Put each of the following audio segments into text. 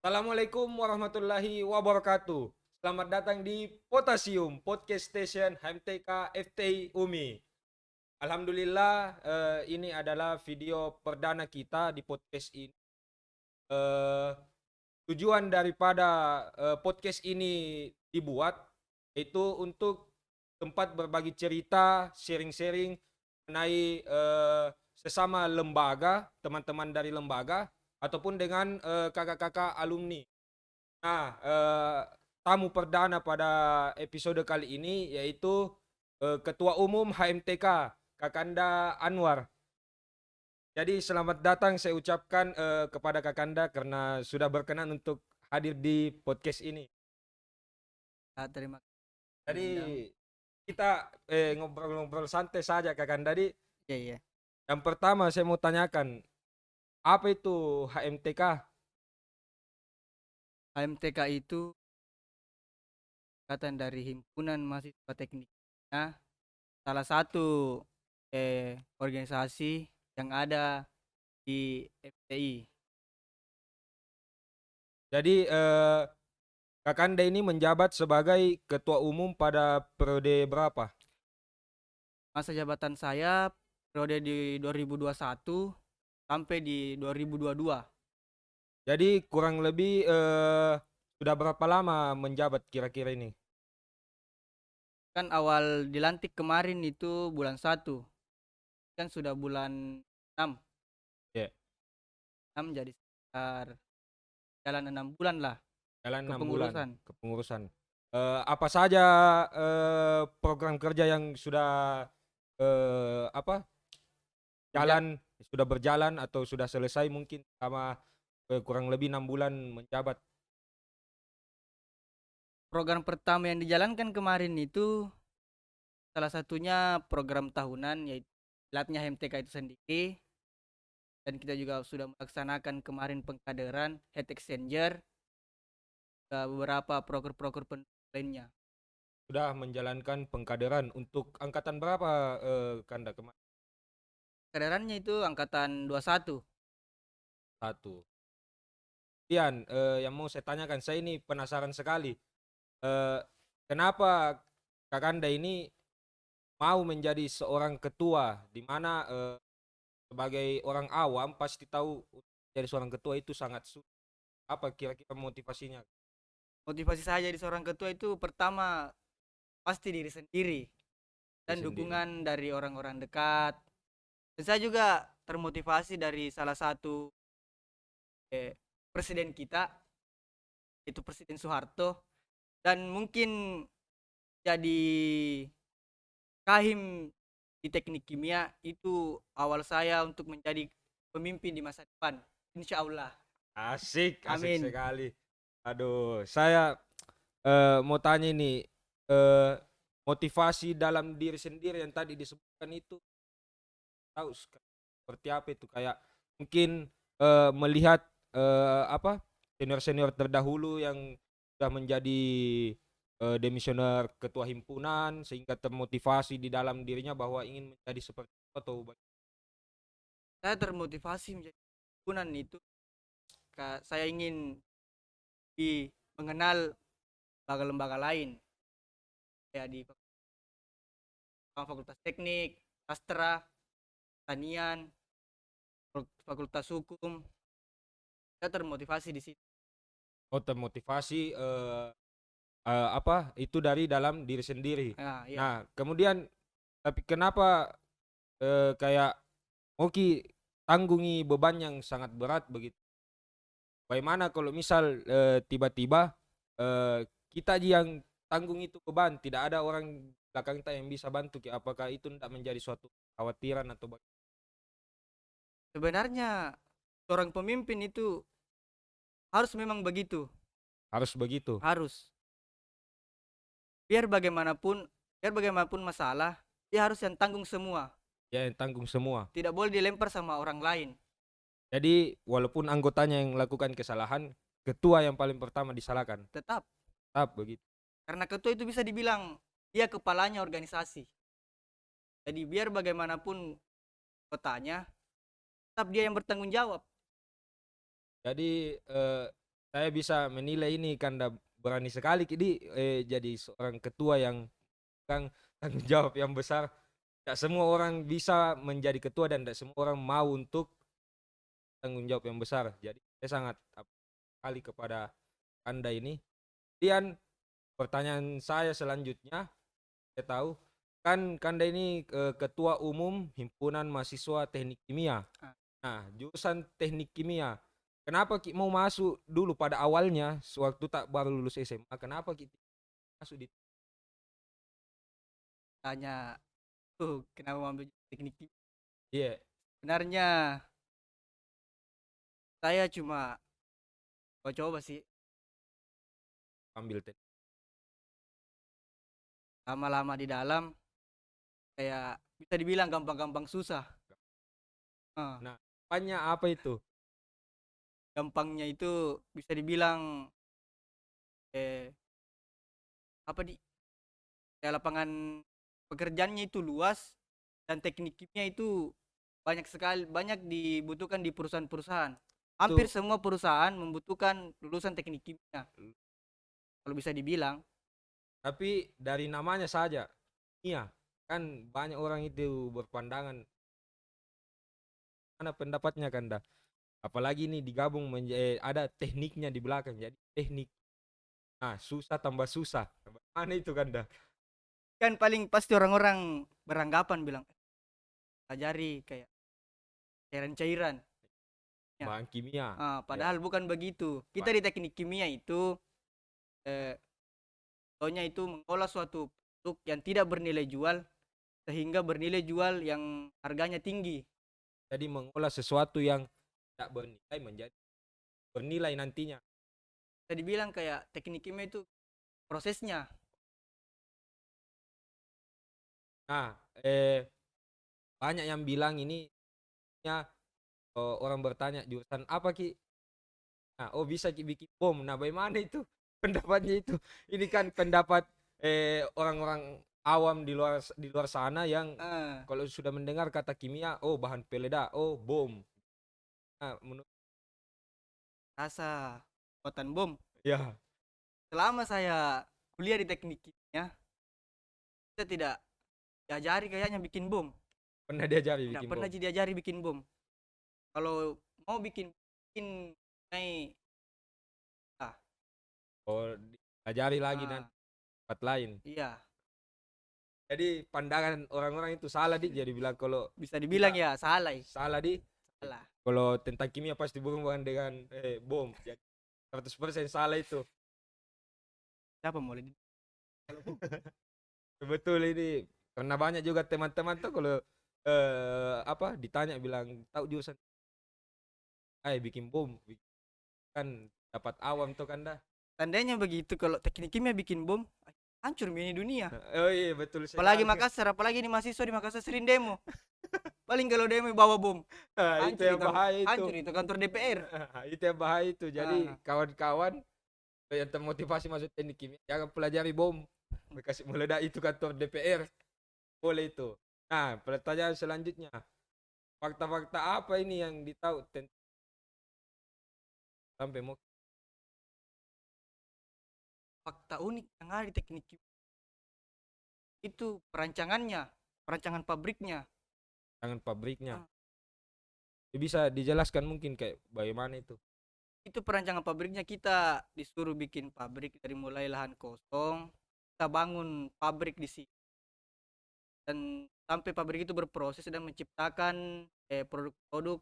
Assalamualaikum warahmatullahi wabarakatuh. Selamat datang di Potasium Podcast Station HMTK FTI UMI. Alhamdulillah, ini adalah video perdana kita di podcast ini. Eh, Tujuan daripada podcast ini dibuat itu untuk tempat berbagi cerita, sharing-sharing mengenai sesama lembaga, teman-teman dari lembaga ataupun dengan kakak-kakak alumni. Nah, tamu perdana pada episode kali ini yaitu Ketua Umum HMTK, Kakanda Anwar. Jadi selamat datang saya ucapkan kepada Kakanda karena sudah berkenan untuk hadir di podcast ini. Terima kasih Jadi diundang. kita ngobrol-ngobrol santai saja Kakanda. Jadi Iya, iya. yang pertama saya mau tanyakan, apa itu HMTK? HMTK itu singkatan dari Himpunan Mahasiswa Teknik. Nah, salah satu organisasi yang ada di FTI. Jadi Kakanda ini menjabat sebagai Ketua Umum pada periode berapa? Masa jabatan saya periode di 2021 sampai di 2022. Jadi kurang lebih sudah berapa lama menjabat kira-kira ini? Kan awal dilantik kemarin itu bulan 1. Kan sudah bulan 6. Ya, 6 jadi sekitar jalan 6 bulan lah jalan 6 bulan kepengurusan. kepengurusan. Apa saja program kerja yang sudah apa Berja- jalan sudah berjalan atau sudah selesai mungkin sama kurang lebih 6 bulan menjabat? Program pertama yang dijalankan kemarin itu salah satunya program tahunan yaitu latnya HMTK itu sendiri, dan kita juga sudah melaksanakan kemarin pengkaderan head exchanger ke beberapa proker-proker lainnya. Sudah menjalankan pengkaderan untuk angkatan berapa Kanda kemarin? Kaderannya itu angkatan 21. Satu. Kemudian yang mau saya tanyakan, saya ini penasaran sekali. Eh, Kenapa Kakanda ini mau menjadi seorang ketua, di mana sebagai orang awam pasti tahu jadi seorang ketua itu sangat sulit. Apa kira-kira motivasinya? Motivasi saya jadi seorang ketua itu pertama pasti diri sendiri Diri dan sendiri. dukungan dari orang-orang dekat. Dan saya juga termotivasi dari salah satu presiden kita, itu Presiden Soeharto, dan mungkin jadi Kahim di teknik kimia itu awal saya untuk menjadi pemimpin di masa depan. Insya Allah. Asik, asik Amin. sekali. Aduh, saya mau tanya ini, eh, motivasi dalam diri sendiri yang tadi disebutkan itu tahu seperti apa itu? Kayak mungkin melihat apa senior-senior terdahulu yang sudah menjadi demisioner ketua himpunan sehingga termotivasi di dalam dirinya bahwa ingin menjadi seperti itu atau Saya termotivasi menjadi himpunan itu. Saya ingin mengenal lembaga-lembaga lain, ya di Fakultas Teknik, Sastra, Pertanian, Fakultas Hukum. Saya termotivasi di situ. oh, termotivasi apa itu dari dalam diri sendiri. Nah, iya. Nah, kemudian tapi kenapa kayak Oki tanggungi beban yang sangat berat begitu? Bagaimana kalau misal tiba-tiba kita aja yang tanggung itu beban, tidak ada orang belakang kita yang bisa bantu, apakah itu tidak menjadi suatu khawatiran atau Sebenarnya seorang pemimpin itu harus memang begitu. harus begitu? Harus. Biar bagaimanapun masalah, dia harus yang tanggung semua. Ya yang tanggung semua. Tidak boleh dilempar sama orang lain. Jadi walaupun anggotanya yang melakukan kesalahan, ketua yang paling pertama disalahkan. Tetap. Tetap begitu. Karena ketua itu bisa dibilang dia kepalanya organisasi. Jadi biar bagaimanapun kotanya, tetap dia yang bertanggung jawab. Jadi saya bisa menilai ini Kanda berani sekali jadi seorang ketua yang tanggung jawab yang besar. Tidak semua orang bisa menjadi ketua dan tidak semua orang mau untuk tanggung jawab yang besar. Jadi saya sangat kali kepada Anda ini. Kemudian pertanyaan saya selanjutnya, saya tahu kan Kanda ini ketua umum Himpunan Mahasiswa Teknik Kimia. Ah. Nah, jurusan Teknik Kimia. Kenapa Ki mau masuk dulu pada awalnya sewaktu tak baru lulus SMA? Kenapa Ki masuk di Tanya tuh kenapa mau ambil teknik kimia? Iya, Sebenarnya saya cuma coba sih, ambil teknik. lama-lama di dalam kayak bisa dibilang gampang-gampang susah. Ah, Nah, banyak apa itu? gampangnya itu bisa dibilang apa di kayak lapangan pekerjaannya itu luas dan teknik kimia itu banyak sekali, banyak dibutuhkan di perusahaan-perusahaan. Hampir Itu semua perusahaan membutuhkan lulusan teknik kimia kalau bisa dibilang. tapi dari namanya saja. Iya, kan banyak orang itu berpandangan mana pendapatnya Kanda. Apalagi ini digabung ada tekniknya di belakang. Jadi teknik. Nah, susah tambah susah. Mana itu Kanda? Kan paling pasti orang-orang beranggapan bilang pelajari kayak cairan-cairan ya. Bahan kimia. Ya, Padahal bukan begitu. Kita di teknik kimia itu eh, contohnya itu mengolah suatu produk yang tidak bernilai jual sehingga bernilai jual yang harganya tinggi. jadi mengolah sesuatu yang tidak bernilai menjadi bernilai nantinya. Bisa dibilang kayak teknik kimia itu prosesnya. Nah, banyak yang bilang ini ya, orang bertanya jurusan apa Ki? Nah, oh bisa Ki bikin bom. Nah, bagaimana itu pendapatnya itu? Ini kan pendapat orang-orang awam di luar sana yang Eh, kalau sudah mendengar kata kimia, oh bahan peledak, oh bom. Nah, menurut rasa buatan bom. ya Selama saya kuliah di teknik kimia, kita tidak diajari kayaknya bikin bom. pernah diajari Tidak bikin pernah bom. diajari bikin bom. Kalau mau bikin naik ah, Oh, diajari lagi dan ah, tempat lain. iya, Jadi pandangan orang-orang itu salah jadi bilang kalau bisa dibilang kita ya salah, salah salah. kalau tentang kimia pasti berhubungan dengan bom. Jadi 100% salah itu. Siapa mulai di kalau bom? Betul ini karena banyak juga teman-teman tuh kalau ditanya bilang tahu jurusan bikin bom kan dapat awam tuh kan dah. Tandanya begitu kalau teknik kimia bikin bom, hancur ini dunia. Oh iya betul Apalagi sekali. Makassar, apalagi ini mahasiswa di Makassar sering demo. Paling kalau demo bawa bom, Itu yang bahaya itu. hancur itu kantor DPR. Itu yang bahaya itu. Jadi Ah, kawan-kawan yang termotivasi masuk teknik kimia jangan pelajari bom. Kasih meledak itu kantor DPR. Boleh itu. Nah, pertanyaan selanjutnya. Fakta-fakta apa ini yang ditahu sampai mau fakta unik yang ada di teknik kimia itu perancangannya, perancangan pabriknya. tangan pabriknya? Ah, Bisa dijelaskan mungkin kayak bagaimana itu? itu perancangan pabriknya kita disuruh bikin pabrik dari mulai lahan kosong, kita bangun pabrik di sini dan sampai pabrik itu berproses dan menciptakan produk-produk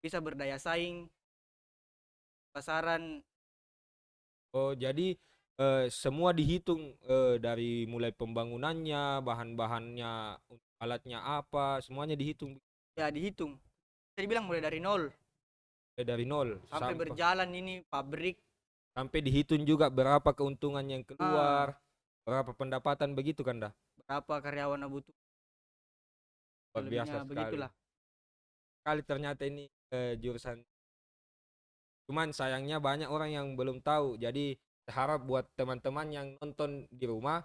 bisa berdaya saing pasaran. Oh, jadi semua dihitung dari mulai pembangunannya, bahan-bahannya, alatnya apa, semuanya dihitung Ya dihitung, saya dibilang mulai dari nol dari nol sampai sampai berjalan ini pabrik. dihitung juga berapa keuntungan yang ah, keluar, berapa pendapatan begitu kan dah. Berapa karyawan yang butuh, Luar biasa lebihnya sekali. begitulah. Kali ternyata ini jurusan. Cuman sayangnya banyak orang yang belum tahu. Jadi harap buat teman-teman yang nonton di rumah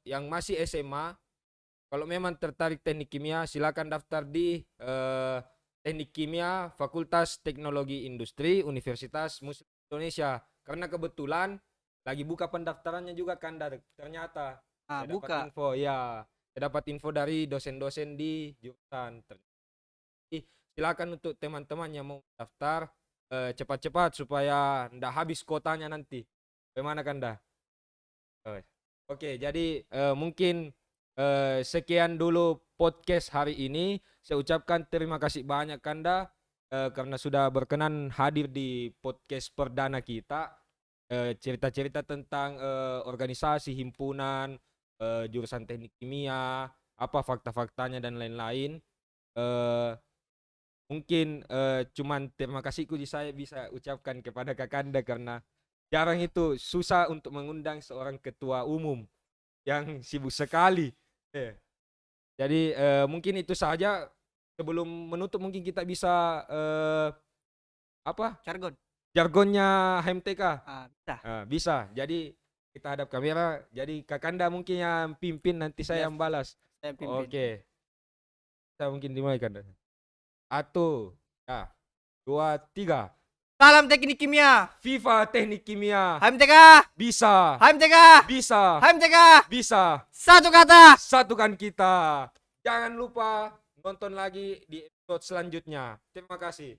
yang masih SMA, kalau memang tertarik teknik kimia silakan daftar di Teknik Kimia Fakultas Teknologi Industri Universitas Muslim Indonesia. Karena kebetulan lagi buka pendaftarannya juga Kanda ternyata. Saya dapat Buka. info ya. Saya dapat info dari dosen-dosen di jurusan. Jadi, silakan untuk teman-teman yang mau daftar cepat-cepat supaya ndak habis kotanya nanti. Bagaimana Kanda? Oke, jadi mungkin sekian dulu podcast hari ini. Saya ucapkan terima kasih banyak Kanda karena sudah berkenan hadir di podcast perdana kita. Cerita-cerita tentang organisasi, himpunan, jurusan teknik kimia, apa fakta-faktanya dan lain-lain. Mungkin cuman terima kasihku saya bisa ucapkan kepada Kakanda karena jarang itu susah untuk mengundang seorang ketua umum yang sibuk sekali. Jadi mungkin itu saja. Sebelum menutup mungkin kita bisa apa? Jargonnya HMTK. Bisa. Bisa. Jadi kita hadap kamera. Jadi Kakanda mungkin yang pimpin, nanti saya yang balas. Saya pimpin. Oke. Kita mungkin dimulai Kanda. 1, 2, 3. Salam teknik kimia. FIFA Teknik Kimia. HMTK. Bisa. HMTK. Bisa. HMTK. Bisa. Satu kata. Satukan kita. Jangan lupa nonton lagi di episode selanjutnya. Terima kasih.